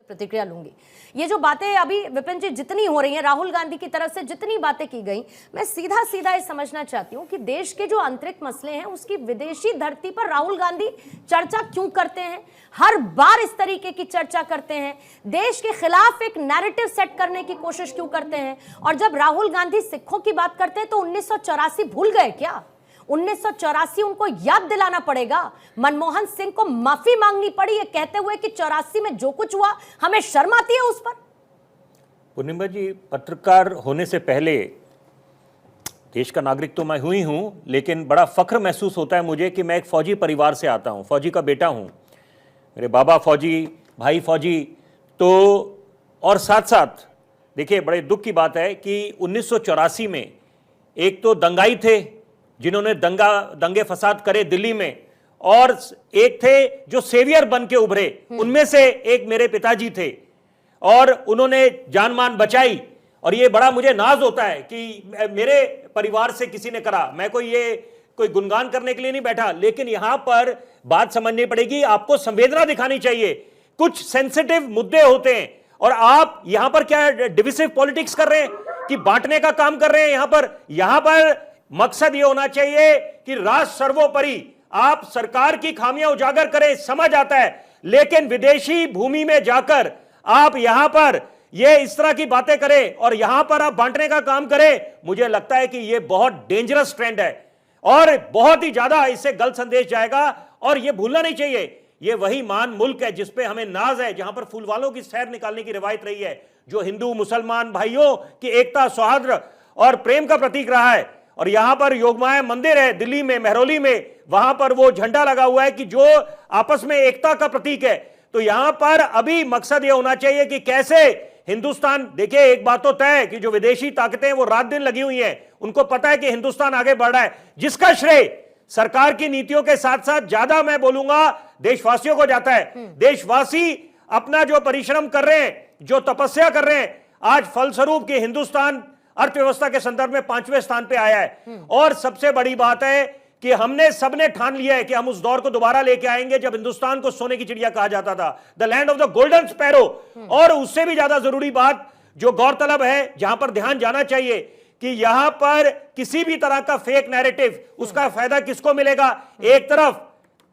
प्रतिक्रिया लूंगी। ये जो बातें अभी विपिन जी जितनी हो रही हैं, राहुल गांधी की तरफ से जितनी बातें की गई, मैं सीधा सीधा ये समझना चाहती हूं कि देश के जो आंतरिक मसले हैं उसकी विदेशी धरती पर राहुल गांधी चर्चा क्यों करते हैं, हर बार इस तरीके की चर्चा करते हैं, देश के खिलाफ एक नैरेटिव सेट करने की कोशिश क्यों करते हैं। और जब राहुल गांधी सिखों की बात करते हैं तो 1984 भूल गए क्या? 1984 उनको याद दिलाना पड़ेगा। मनमोहन सिंह को माफी मांगनी पड़ी ये कहते हुए कि 84 में जो कुछ हुआ हमें शर्म आती है उस पर। पूर्णिमा जी, पत्रकार होने से पहले देश का नागरिक तो मैं हुई हूं, लेकिन बड़ा फख्र महसूस होता है मुझे कि मैं एक फौजी परिवार से आता हूं, फौजी का बेटा हूं, मेरे बाबा फौजी, भाई फौजी। तो और साथ साथ देखिए, बड़े दुख की बात है कि 1984 में एक तो दंगाई थे जिन्होंने दंगे फसाद करे दिल्ली में, और एक थे जो सेवियर बन के उभरे, उनमें से एक मेरे पिताजी थे और उन्होंने जान मान बचाई। और ये बड़ा मुझे नाज होता है कि मेरे परिवार से किसी ने करा। मैं कोई गुणगान करने के लिए नहीं बैठा, लेकिन यहां पर बात समझनी पड़ेगी, आपको संवेदना दिखानी चाहिए। कुछ सेंसिटिव मुद्दे होते हैं और आप यहां पर क्या डिविसिव पॉलिटिक्स कर रहे हैं कि बांटने का काम कर रहे हैं। यहां पर मकसद यह होना चाहिए कि राष्ट्र सर्वोपरि, आप सरकार की खामियां उजागर करें, समझ आता है, लेकिन विदेशी भूमि में जाकर आप यहां पर ये इस तरह की बातें करें और यहां पर आप बांटने का काम करें, मुझे लगता है कि ये बहुत डेंजरस ट्रेंड है और बहुत ही ज्यादा इससे गलत संदेश जाएगा। और ये भूलना नहीं चाहिए, ये वही महान मुल्क है जिसपे हमें नाज है, जहां पर फूलवालों की सैर निकालने की रिवायत रही है, जो हिंदू मुसलमान भाइयों की एकता, सौहार्द और प्रेम का प्रतीक रहा है। और यहां पर योगमाया मंदिर है दिल्ली में, मेहरौली में, वहां पर वो झंडा लगा हुआ है कि जो आपस में एकता का प्रतीक है। तो यहां पर अभी मकसद यह होना चाहिए कि कैसे हिंदुस्तान, देखिए एक बात तो तय है कि जो विदेशी ताकतें वो रात दिन लगी हुई हैं, उनको पता है कि हिंदुस्तान आगे बढ़ रहा है, जिसका श्रेय सरकार की नीतियों के साथ साथ ज्यादा मैं बोलूंगा देशवासियों को जाता है। देशवासी अपना जो परिश्रम कर रहे हैं, जो तपस्या कर रहे हैं, आज फलस्वरूप कि हिंदुस्तान अर्थव्यवस्था के संदर्भ में 5वें स्थान पे आया है। और सबसे बड़ी बात है कि हमने सबने ठान लिया है कि हम उस दौर को दोबारा लेके आएंगे जब हिंदुस्तान को सोने की चिड़िया कहा जाता था, the land of the golden sparrow. और उससे भी ज्यादा जरूरी बात जो गौरतलब है, जहां पर ध्यान जाना चाहिए कि यहां पर किसी भी तरह का फेक नैरेटिव, उसका फायदा किसको मिलेगा। एक तरफ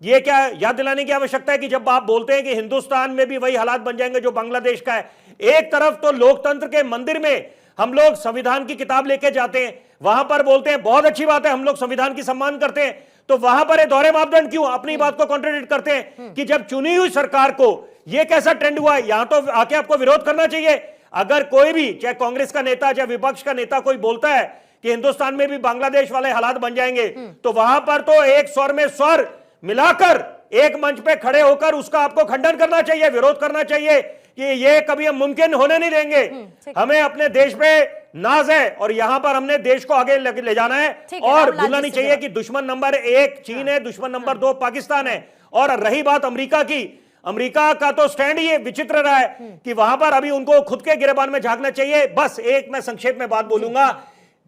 ये क्या याद दिलाने की आवश्यकता है कि जब आप बोलते हैं कि हिंदुस्तान में भी वही हालात बन जाएंगे जो बांग्लादेश का है, एक तरफ तो लोकतंत्र के मंदिर में हम लोग संविधान की किताब लेके जाते हैं, वहां पर बोलते हैं बहुत अच्छी बात है, हम लोग संविधान की सम्मान करते हैं, तो वहां पर ये दोहरे मापदंड क्यों? अपनी बात को कॉन्ट्रडिक्ट करते हैं कि जब चुनी हुई सरकार को ये कैसा ट्रेंड हुआ है, यहां तो आके आपको विरोध करना चाहिए। अगर कोई भी, चाहे कांग्रेस का नेता चाहे विपक्ष का नेता, कोई बोलता है कि हिंदुस्तान में भी बांग्लादेश वाले हालात बन जाएंगे, तो वहां पर तो एक स्वर में स्वर मिलाकर एक मंच पे खड़े होकर उसका आपको खंडन करना चाहिए, विरोध करना चाहिए कि ये कभी हम मुमकिन होने नहीं देंगे। हमें अपने देश पे नाज है और यहां पर हमने देश को आगे ले जाना है। और भूलना नहीं चाहिए कि दुश्मन नंबर 1 चीन है, दुश्मन नंबर 2 पाकिस्तान है। और रही बात अमेरिका की, अमेरिका का तो स्टैंड ही विचित्र रहा है कि वहां पर अभी उनको खुद के गिरबान में झांकना चाहिए। बस एक मैं संक्षेप में बात बोलूंगा,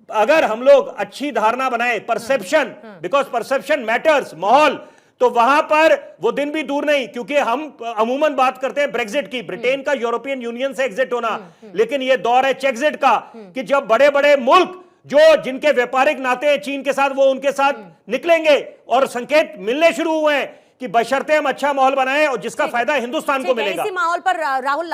अगर हम लोग अच्छी धारणा बनाए, परसेप्शन, बिकॉज परसेप्शन मैटर्स, माहौल, तो वहां पर वो दिन भी दूर नहीं, क्योंकि हम अमूमन बात करते हैं ब्रेक्जिट की, ब्रिटेन का यूरोपियन यूनियन से एग्जिट होना, लेकिन ये दौर है चेक्जिट का कि जब बड़े बड़े मुल्क जो जिनके व्यापारिक नाते हैं चीन के साथ, वो उनके साथ निकलेंगे और संकेत मिलने शुरू हुए हैं कि बशर्ते हम अच्छा माहौल बनाएं और जिसका फायदा हिंदुस्तान को मिलेगा। इसी माहौल पर राहुल